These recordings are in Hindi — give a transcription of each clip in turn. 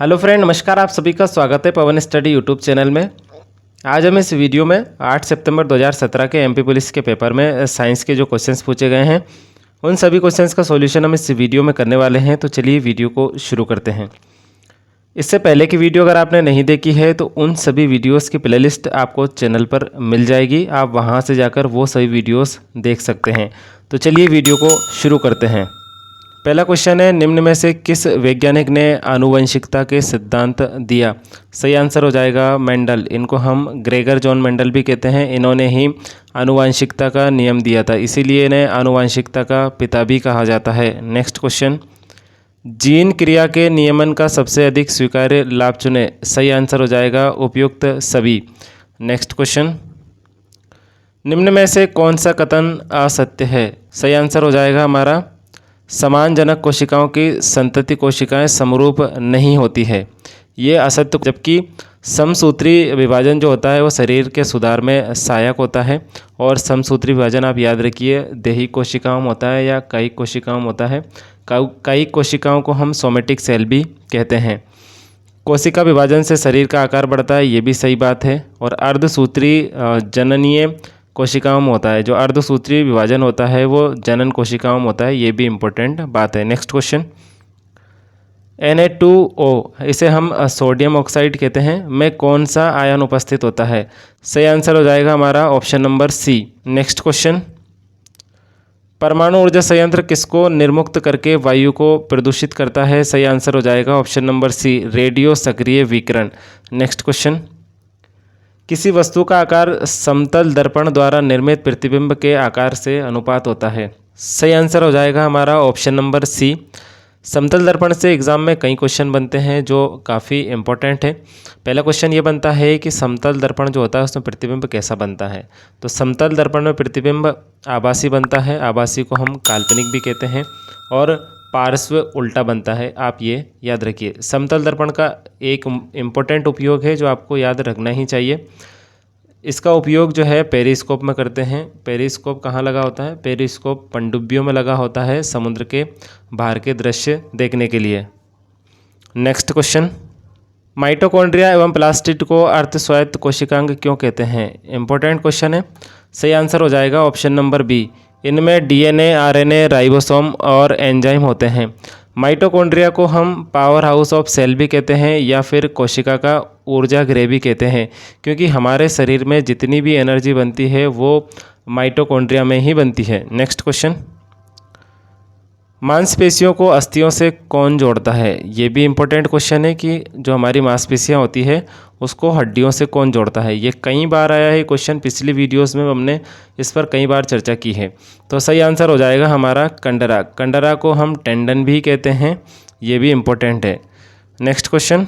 हेलो फ्रेंड, नमस्कार। आप सभी का स्वागत है पवन स्टडी यूट्यूब चैनल में। आज हम इस वीडियो में 8 सितंबर 2017 के एमपी पुलिस के पेपर में साइंस के जो क्वेश्चंस पूछे गए हैं उन सभी क्वेश्चंस का सॉल्यूशन हम इस वीडियो में करने वाले हैं। तो चलिए वीडियो को शुरू करते हैं। इससे पहले की वीडियो अगर आपने नहीं देखी है तो उन सभी वीडियोस की प्लेलिस्ट आपको चैनल पर मिल जाएगी, आप वहां से जाकर वो सभी वीडियोस देख सकते हैं। तो चलिए वीडियो को शुरू करते हैं। पहला क्वेश्चन है, निम्न में से किस वैज्ञानिक ने आनुवंशिकता के सिद्धांत दिया? सही आंसर हो जाएगा मेंडल। इनको हम ग्रेगर जॉन मेंडल भी कहते हैं। इन्होंने ही आनुवंशिकता का नियम दिया था, इसीलिए इन्हें आनुवंशिकता का पिता भी कहा जाता है। नेक्स्ट क्वेश्चन, जीन क्रिया के नियमन का सबसे अधिक स्वीकार्य लाभ चुने। सही आंसर हो जाएगा उपयुक्त सभी। नेक्स्ट क्वेश्चन, निम्न में से कौन सा कथन असत्य है? सही आंसर हो जाएगा हमारा समान जनक कोशिकाओं की संतति कोशिकाएं समरूप नहीं होती है, ये असत्य। जबकि समसूत्री विभाजन जो होता है वो शरीर के सुधार में सहायक होता है। और समसूत्री विभाजन आप याद रखिए देही कोशिकाओं में होता है या कायिक कोशिकाओं में होता है। कायिक कोशिकाओं को हम सोमेटिक सेल भी कहते हैं। कोशिका विभाजन से शरीर का आकार बढ़ता है, ये भी सही बात है। और अर्धसूत्री जननीय कोशिकाओं में होता है, जो अर्धसूत्री विभाजन होता है वो जनन कोशिकाओं में होता है, ये भी इम्पोर्टेंट बात है। नेक्स्ट क्वेश्चन, Na2O इसे हम सोडियम ऑक्साइड कहते हैं, में कौन सा आयन उपस्थित होता है? सही आंसर हो जाएगा हमारा option number C. Next question, परमाणु ऊर्जा संयंत्र किसको निर्मुक्त करके वायु को प्रदूषित करता है? सही आंसर हो जाएगा ऑप्शन नंबर सी, रेडियो सक्रिय विकिरण। नेक्स्ट क्वेश्चन, किसी वस्तु का आकार समतल दर्पण द्वारा निर्मित प्रतिबिंब के आकार से अनुपात होता है? सही आंसर हो जाएगा हमारा ऑप्शन नंबर सी। समतल दर्पण से एग्जाम में कई क्वेश्चन बनते हैं जो काफ़ी इंपॉर्टेंट है। पहला क्वेश्चन ये बनता है कि समतल दर्पण जो होता है उसमें प्रतिबिंब कैसा बनता है? तो समतल दर्पण में प्रतिबिंब आभासी बनता है, आभासी को हम काल्पनिक भी कहते हैं। और पार्श्व उल्टा बनता है, आप ये याद रखिए। समतल दर्पण का एक इम्पोर्टेंट उपयोग है जो आपको याद रखना ही चाहिए। इसका उपयोग जो है पेरिस्कोप में करते हैं। पेरिस्कोप कहाँ लगा होता है? पेरिस्कोप पनडुब्बियों में लगा होता है, समुद्र के बाहर के दृश्य देखने के लिए। नेक्स्ट क्वेश्चन, माइटोकॉन्ड्रिया एवं प्लास्टिड को अर्धस्वायत्त कोशिकांग क्यों कहते हैं? इंपॉर्टेंट क्वेश्चन है। सही आंसर हो जाएगा ऑप्शन नंबर बी। इनमें डीएनए, आरएनए, राइबोसोम और एंजाइम होते हैं। माइटोकॉन्ड्रिया को हम पावर हाउस ऑफ सेल भी कहते हैं या फिर कोशिका का ऊर्जा गृह भी कहते हैं, क्योंकि हमारे शरीर में जितनी भी एनर्जी बनती है वो माइटोकॉन्ड्रिया में ही बनती है। नेक्स्ट क्वेश्चन, मांसपेशियों को अस्थियों से कौन जोड़ता है? ये भी इम्पोर्टेंट क्वेश्चन है कि जो हमारी मांसपेशियां होती है उसको हड्डियों से कौन जोड़ता है। ये कई बार आया है क्वेश्चन, पिछली वीडियोस में हमने इस पर कई बार चर्चा की है। तो सही आंसर हो जाएगा हमारा कंडरा। कंडरा को हम टेंडन भी कहते हैं, ये भी इम्पोर्टेंट है। नेक्स्ट क्वेश्चन,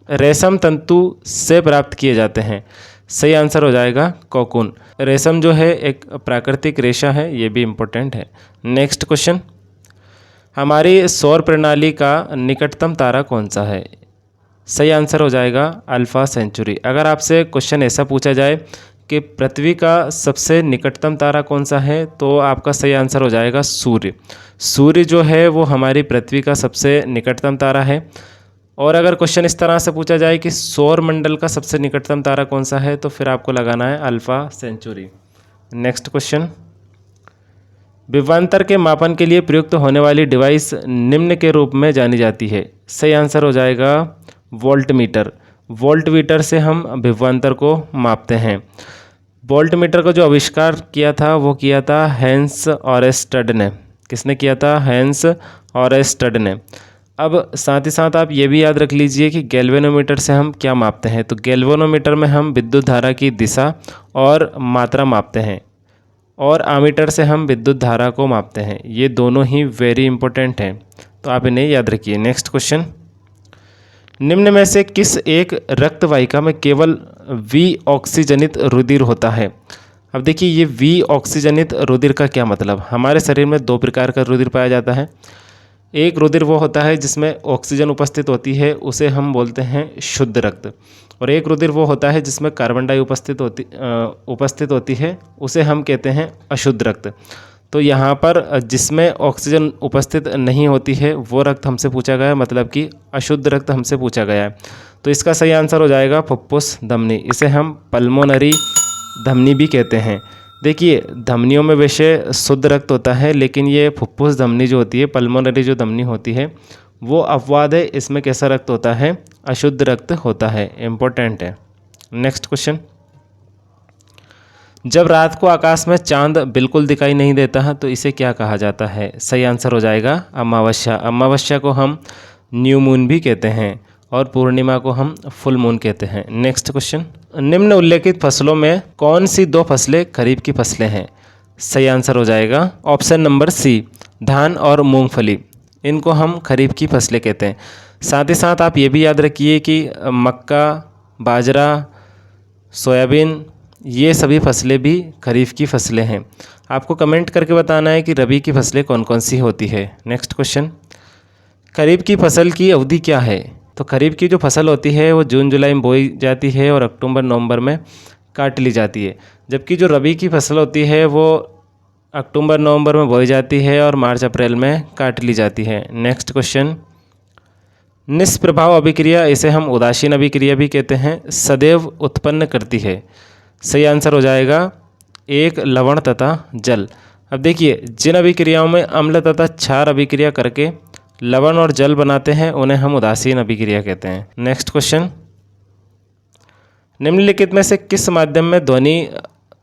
रेशम तंतु से प्राप्त किए जाते हैं। सही आंसर हो जाएगा कोकून। रेशम जो है एक प्राकृतिक रेशा है, ये भी इम्पोर्टेंट है। नेक्स्ट क्वेश्चन, हमारी सौर प्रणाली का निकटतम तारा कौन सा है? सही आंसर हो जाएगा अल्फा सेंचुरी। अगर आपसे क्वेश्चन ऐसा पूछा जाए कि पृथ्वी का सबसे निकटतम तारा कौन सा है तो आपका सही आंसर हो जाएगा सूर्य। सूर्य जो है वो हमारी पृथ्वी का सबसे निकटतम तारा है। और अगर क्वेश्चन इस तरह से पूछा जाए कि सौर मंडल का सबसे निकटतम तारा कौन सा है तो फिर आपको लगाना है अल्फा सेंचुरी। नेक्स्ट क्वेश्चन, विभवांतर के मापन के लिए प्रयुक्त होने वाली डिवाइस निम्न के रूप में जानी जाती है। सही आंसर हो जाएगा वोल्टमीटर। वोल्टमीटर से हम विभवांतर को मापते हैं। वोल्टमीटर का जो आविष्कार किया था वो किया था हैंस ऑरेस्टड ने। किसने किया था? हैंस ऑरेस्टड ने। अब साथ ही साथ आप ये भी याद रख लीजिए कि गैल्वेनोमीटर से हम क्या मापते हैं। तो गैल्वेनोमीटर में हम विद्युत धारा की दिशा और मात्रा मापते हैं, और आमीटर से हम विद्युत धारा को मापते हैं। ये दोनों ही वेरी इंपॉर्टेंट हैं, तो आप इन्हें याद रखिए। नेक्स्ट क्वेश्चन, निम्न में से किस एक रक्त वाहिका में केवल वी ऑक्सीजनित रुधिर होता है? अब देखिए ये वी ऑक्सीजनित रुधिर का क्या मतलब? हमारे शरीर में दो प्रकार का रुधिर पाया जाता है। एक रुधिर वो होता है जिसमें ऑक्सीजन उपस्थित होती है, उसे हम बोलते हैं शुद्ध रक्त। और एक रुधिर वो होता है जिसमें कार्बन डाई उपस्थित होती है, उसे हम कहते हैं अशुद्ध रक्त। तो यहाँ पर जिसमें ऑक्सीजन उपस्थित नहीं होती है वो रक्त हमसे पूछा गया है, मतलब कि अशुद्ध रक्त हमसे पूछा गया है। तो इसका सही आंसर हो जाएगा फुफ्फुस धमनी। इसे हम पल्मोनरी धमनी भी कहते हैं। देखिए धमनियों में वैसे शुद्ध रक्त होता है, लेकिन ये फुफ्फुस धमनी जो होती है, पल्मोनरी जो धमनी होती है, वो अपवाद है। इसमें कैसा रक्त होता है? अशुद्ध रक्त होता है। इम्पोर्टेंट है। नेक्स्ट क्वेश्चन, जब रात को आकाश में चांद बिल्कुल दिखाई नहीं देता है तो इसे क्या कहा जाता है? सही आंसर हो जाएगा अमावस्या। अमावस्या को हम न्यू मून भी कहते हैं और पूर्णिमा को हम फुल मून कहते हैं। नेक्स्ट क्वेश्चन, निम्न उल्लेखित फसलों में कौन सी 2 फसलें खरीफ की फसलें हैं? सही आंसर हो जाएगा ऑप्शन नंबर सी, धान और मूंगफली। इनको हम खरीफ की फसलें कहते हैं। साथ ही साथ आप ये भी याद रखिए कि मक्का, बाजरा, सोयाबीन, ये सभी फसलें भी खरीफ की फसलें हैं। आपको कमेंट करके बताना है कि रबी की फसलें कौन कौन सी होती है। नेक्स्ट क्वेश्चन, खरीफ की फसल की अवधि क्या है? तो खरीफ की जो फसल होती है वो जून जुलाई में बोई जाती है और अक्टूबर नवंबर में काट ली जाती है, जबकि जो रबी की फसल होती है वो अक्टूबर नवंबर में बोई जाती है और मार्च अप्रैल में काट ली जाती है। नेक्स्ट क्वेश्चन, निष्प्रभाव अभिक्रिया, इसे हम उदासीन अभिक्रिया भी कहते हैं, सदैव उत्पन्न करती है। सही आंसर हो जाएगा 1, लवण तथा जल। अब देखिए जिन अभिक्रियाओं में अम्ल तथा क्षार अभिक्रिया करके लवण और जल बनाते हैं उन्हें हम उदासीन अभिक्रिया कहते हैं। नेक्स्ट क्वेश्चन, निम्नलिखित में से किस माध्यम में ध्वनि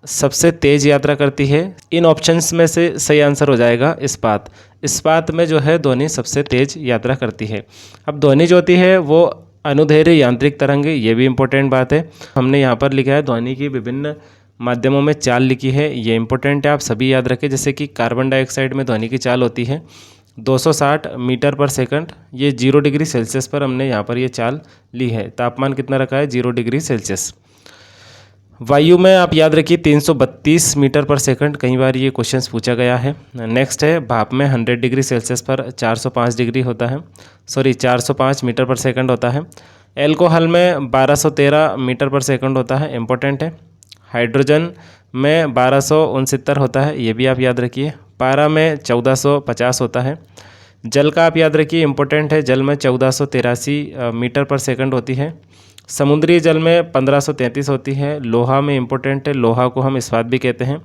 सबसे तेज यात्रा करती है? इन ऑप्शंस में से सही आंसर हो जाएगा इस्पात। इस्पात में जो है ध्वनि सबसे तेज यात्रा करती है। अब ध्वनि जो होती है वो अनुदैर्घ्य यांत्रिक तरंगे, ये भी इंपॉर्टेंट बात है। हमने यहाँ पर लिखा है ध्वनि की विभिन्न माध्यमों में चाल लिखी है, ये इंपॉर्टेंट है, आप सभी याद रखें। जैसे कि कार्बन डाइऑक्साइड में ध्वनि की चाल होती है 260 मीटर पर सेकंड, ये 0 डिग्री सेल्सियस पर हमने यहाँ पर ये चाल ली है। तापमान कितना रखा है? 0 डिग्री सेल्सियस। वायु में आप याद रखिए 332 मीटर पर सेकंड, कई बार ये क्वेश्चंस पूछा गया है। नेक्स्ट है भाप में 100 डिग्री सेल्सियस पर 405 डिग्री होता है, 405 मीटर पर सेकंड होता है। एल्कोहल में 1213 मीटर पर सेकंड होता है, इंपॉर्टेंट है। हाइड्रोजन में 1269 होता है, ये भी आप याद रखिए। पारा में 1450 होता है। जल का आप याद रखिए, इंपॉर्टेंट है, जल में 1483 मीटर पर सेकंड होती है। समुद्री जल में 1533 होती है। लोहा में इंपॉर्टेंट है, लोहा को हम इस्पात भी कहते हैं,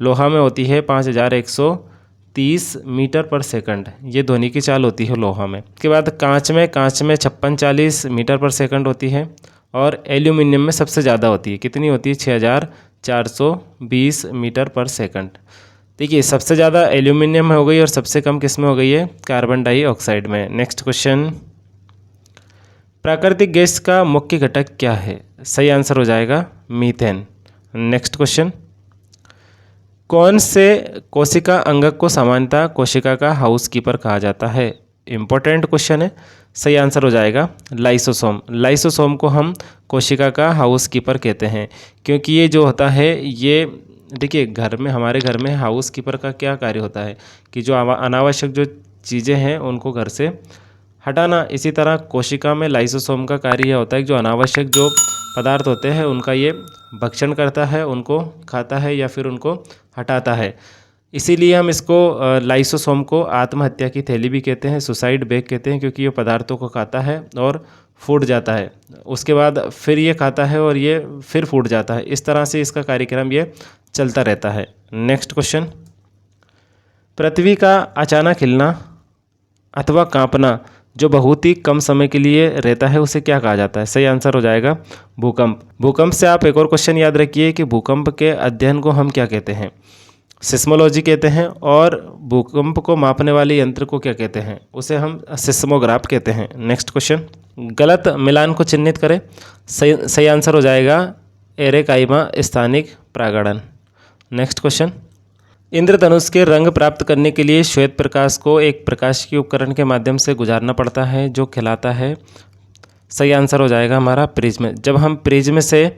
लोहा में होती है 5130 मीटर पर सेकंड, ये ध्वनि की चाल होती है लोहा में। इसके बाद कांच में 5640 मीटर पर सेकंड होती है और एल्यूमिनियम में सबसे ज़्यादा होती है, कितनी होती है? 6420 मीटर पर सेकंड। देखिए सबसे ज़्यादा एल्यूमिनियम में हो गई और सबसे कम किस में हो गई है? कार्बन डाइऑक्साइड में। नेक्स्ट क्वेश्चन, प्राकृतिक गैस का मुख्य घटक क्या है? सही आंसर हो जाएगा मीथेन। नेक्स्ट क्वेश्चन, कौन से कोशिका अंगक को सामान्यतः कोशिका का हाउसकीपर कहा जाता है? इंपॉर्टेंट क्वेश्चन है। सही आंसर हो जाएगा लाइसोसोम। लाइसोसोम को हम कोशिका का हाउसकीपर कहते हैं, क्योंकि ये जो होता है ये देखिए घर में, हमारे घर में हाउसकीपर का क्या कार्य होता है कि जो अनावश्यक जो चीज़ें हैं उनको घर से हटाना। इसी तरह कोशिका में लाइसोसोम का कार्य होता है कि जो अनावश्यक जो पदार्थ होते हैं उनका ये भक्षण करता है, उनको खाता है या फिर उनको हटाता है। इसीलिए हम इसको लाइसोसोम को आत्महत्या की थैली भी कहते हैं, सुसाइड बैग कहते हैं, क्योंकि ये पदार्थों को खाता है और फूट जाता है, उसके बाद फिर ये खाता है और ये फिर फूट जाता है। इस तरह से इसका कार्यक्रम ये चलता रहता है। नेक्स्ट क्वेश्चन, पृथ्वी का अचानक हिलना अथवा कांपना जो बहुत ही कम समय के लिए रहता है उसे क्या कहा जाता है? सही आंसर हो जाएगा भूकंप। भूकंप से आप एक और क्वेश्चन याद रखिए कि भूकंप के अध्ययन को हम क्या कहते हैं? सिस्मोलॉजी कहते हैं। और भूकंप को मापने वाले यंत्र को क्या कहते हैं? उसे हम सिस्मोग्राफ कहते हैं। नेक्स्ट क्वेश्चन, गलत मिलान को चिन्हित करें। सही आंसर हो जाएगा एरेकाइमा स्थानिक प्रागणन। नेक्स्ट क्वेश्चन, इंद्रधनुष के रंग प्राप्त करने के लिए श्वेत प्रकाश को एक प्रकाशिकी उपकरण के माध्यम से गुजारना पड़ता है जो खिलाता है। सही आंसर हो जाएगा हमारा प्रिज्म। जब हम प्रिज्म से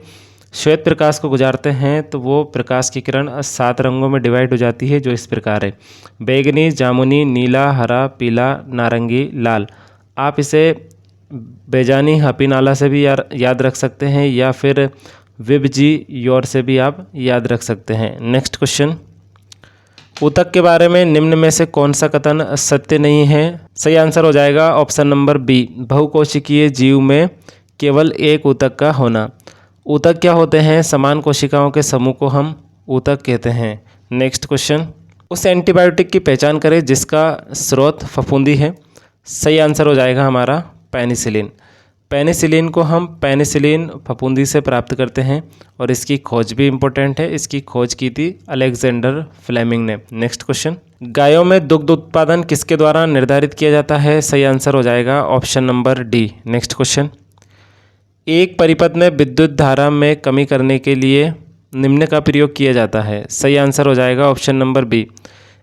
श्वेत प्रकाश को गुजारते हैं तो वो प्रकाश की किरण 7 रंगों में डिवाइड हो जाती है, जो इस प्रकार है: बैगनी, जामुनी, नीला, हरा, पीला, नारंगी, लाल। आप इसे बेजानी हपीनाला से भी याद रख सकते हैं या फिर विबजी योर से भी आप याद रख सकते हैं। नेक्स्ट क्वेश्चन, ऊतक के बारे में निम्न में से कौन सा कथन सत्य नहीं है? सही आंसर हो जाएगा ऑप्शन नंबर बी, बहुकोशिकीय जीव में केवल एक ऊतक का होना। ऊतक क्या होते हैं? समान कोशिकाओं के समूह को हम ऊतक कहते हैं। नेक्स्ट क्वेश्चन, उस एंटीबायोटिक की पहचान करें जिसका स्रोत फफूंदी है। सही आंसर हो जाएगा हमारा पेनिसिलिन। पेनिसिलिन को हम पेनिसिलिन फफूंदी से प्राप्त करते हैं और इसकी खोज भी इम्पोर्टेंट है। इसकी खोज की थी अलेक्जेंडर फ्लेमिंग ने। नेक्स्ट क्वेश्चन, गायों में दुग्ध उत्पादन किसके द्वारा निर्धारित किया जाता है? सही आंसर हो जाएगा option number D. Next question, एक परिपथ में विद्युत धारा में कमी करने के लिए निम्न का प्रयोग किया जाता है। सही आंसर हो जाएगा ऑप्शन नंबर बी,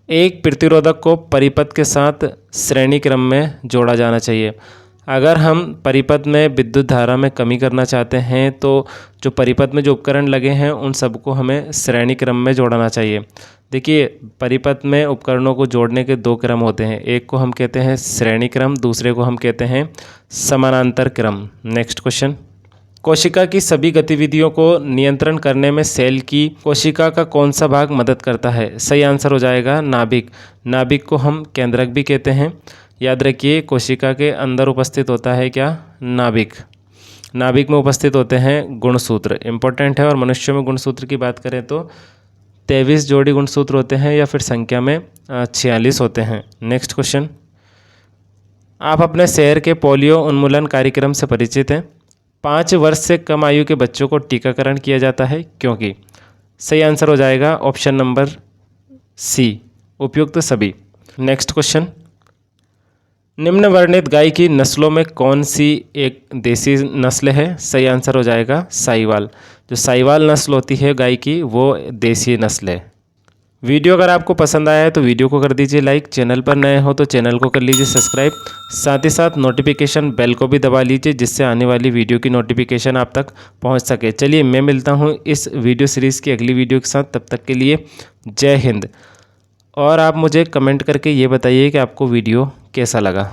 एक प्रतिरोधक को परिपथ के साथ श्रेणी क्रम में जोड़ा जाना चाहिए। अगर हम परिपथ में विद्युत धारा में कमी करना चाहते हैं तो जो परिपथ में जो उपकरण लगे हैं उन सबको हमें श्रेणी क्रम में जोड़ना चाहिए। देखिए, परिपथ में उपकरणों को जोड़ने के दो क्रम होते हैं, एक को हम कहते हैं श्रेणी क्रम, दूसरे को हम कहते हैं समानांतर क्रम। नेक्स्ट क्वेश्चन, कोशिका की सभी गतिविधियों को नियंत्रण करने में सेल की कोशिका का कौन सा भाग मदद करता है? सही आंसर हो जाएगा नाभिक। नाभिक को हम केंद्रक भी कहते हैं। याद रखिए, कोशिका के अंदर उपस्थित होता है क्या? नाभिक। नाभिक में उपस्थित होते हैं गुणसूत्र, इंपॉर्टेंट है। और मनुष्यों में गुणसूत्र की बात करें तो 23 जोड़ी गुणसूत्र होते हैं या फिर संख्या में 46 होते हैं। नेक्स्ट क्वेश्चन, आप अपने शहर के पोलियो उन्मूलन कार्यक्रम से परिचित हैं। 5 वर्ष से कम आयु के बच्चों को टीकाकरण किया जाता है क्योंकि? सही आंसर हो जाएगा ऑप्शन नंबर सी, उपयुक्त सभी। नेक्स्ट क्वेश्चन, निम्न वर्णित गाय की नस्लों में कौन सी एक देसी नस्ल है? सही आंसर हो जाएगा साहिवाल। जो साहिवाल नस्ल होती है गाय की वो देसी नस्ल है। वीडियो अगर आपको पसंद आया है तो वीडियो को कर दीजिए लाइक, चैनल पर नए हो तो चैनल को कर लीजिए सब्सक्राइब, साथ ही साथ नोटिफिकेशन बेल को भी दबा लीजिए जिससे आने वाली वीडियो की नोटिफिकेशन आप तक पहुंच सके। चलिए, मैं मिलता हूं इस वीडियो सीरीज़ की अगली वीडियो के साथ, तब तक के लिए जय हिंद। और आप मुझे कमेंट करके ये बताइए कि आपको वीडियो कैसा लगा।